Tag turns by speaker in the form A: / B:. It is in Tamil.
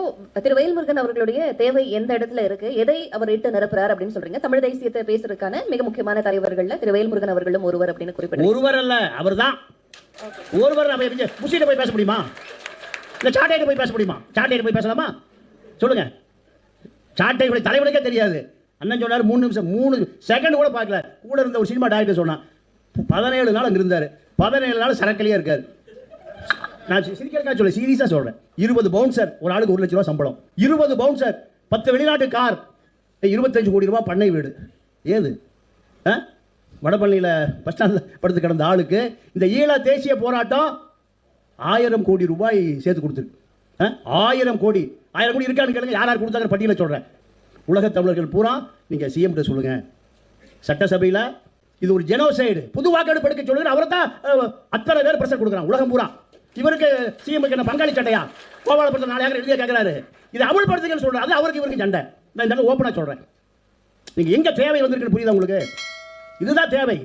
A: இப்போ திரு வேல்முருகன் அவர்களுடைய தேவை எந்த இடத்துல இருக்கு, எதை அவர் இட்டு நிரப்புறார் அப்படின்னு சொல்றீங்க? தமிழ் தேசியத்தை பேசுறதுக்கான மிக முக்கியமான தலைவர்கள்ல திரு வேல்முருகன் அவர்களும் ஒருவர் அப்படின்னு குறிப்பிட்டு.
B: ஒருவர் அல்ல, அவர் தான் ஒருவர். முஸ்லீம் போய் பேச முடியுமா? இல்ல சாட்டையிட்டு போய் பேச முடியுமா? சாட்டையிட்டு போய் பேசலாமா? சொல்லுங்க. சாட்டை தலைவனுக்கே தெரியாது. அண்ணன் சொன்னார் 3 நிமிஷம் 3 செகண்ட் கூட பார்க்கல. கூட இருந்த ஒரு சினிமா டைரக்டர் சொன்னான் 17 நாள் அங்கே இருந்தார். 17 நாள் சரக்கிலேயே இருக்காரு. நான் சிரிக்கிறதுக்காக சொல்ல, சீரியஸாக சொல்கிறேன். 20 பவுன்சர், ஒரு ஆளுக்கு 1 லட்ச ரூபா சம்பளம். 20 பவுன்சர், 10 வெளிநாட்டு கார், 25 கோடி ரூபாய் பண்ணை வீடு. ஏது வடபழனியில் பஸ் ஸ்டாண்டில் படுத்து கிடந்த ஆளுக்கு இந்த ஈழ தேசிய போராட்டம் 1000 கோடி ரூபாய் சேர்த்து கொடுத்துருக்கு. 1000 கோடி இருக்கான்னு கேளுங்க. யார் யார் கொடுத்தாங்க பட்டியலை சொல்கிறேன். உலகத் தமிழர்கள் பூரா நீங்கள் சிஎம் கிட்ட சொல்லுங்கள். சட்டசபையில் இது ஒரு ஜெனோசைடு, புது வாக்கெடுப்பு எடுக்க சொல்லுங்க. அவரை தான் அத்தனை பேர் பிரஷர் கொடுக்குறான் உலகம் பூரா. இவருக்கு சிஎம்க்கு என்ன பங்காளி சட்டையா? கோபாலபுரத்தில் 4 ஏக்கர் எழுதிய கேட்குறாரு. இதை அமல்படுத்துங்கன்னு சொல்கிறேன். அது அவருக்கு இவருக்கு சண்டை. நான் இந்த ஓப்பனாக சொல்கிறேன். நீங்கள் எங்கே தேவை வந்திருக்குன்னு புரியுதா உங்களுக்கு? இதுதான் தேவை.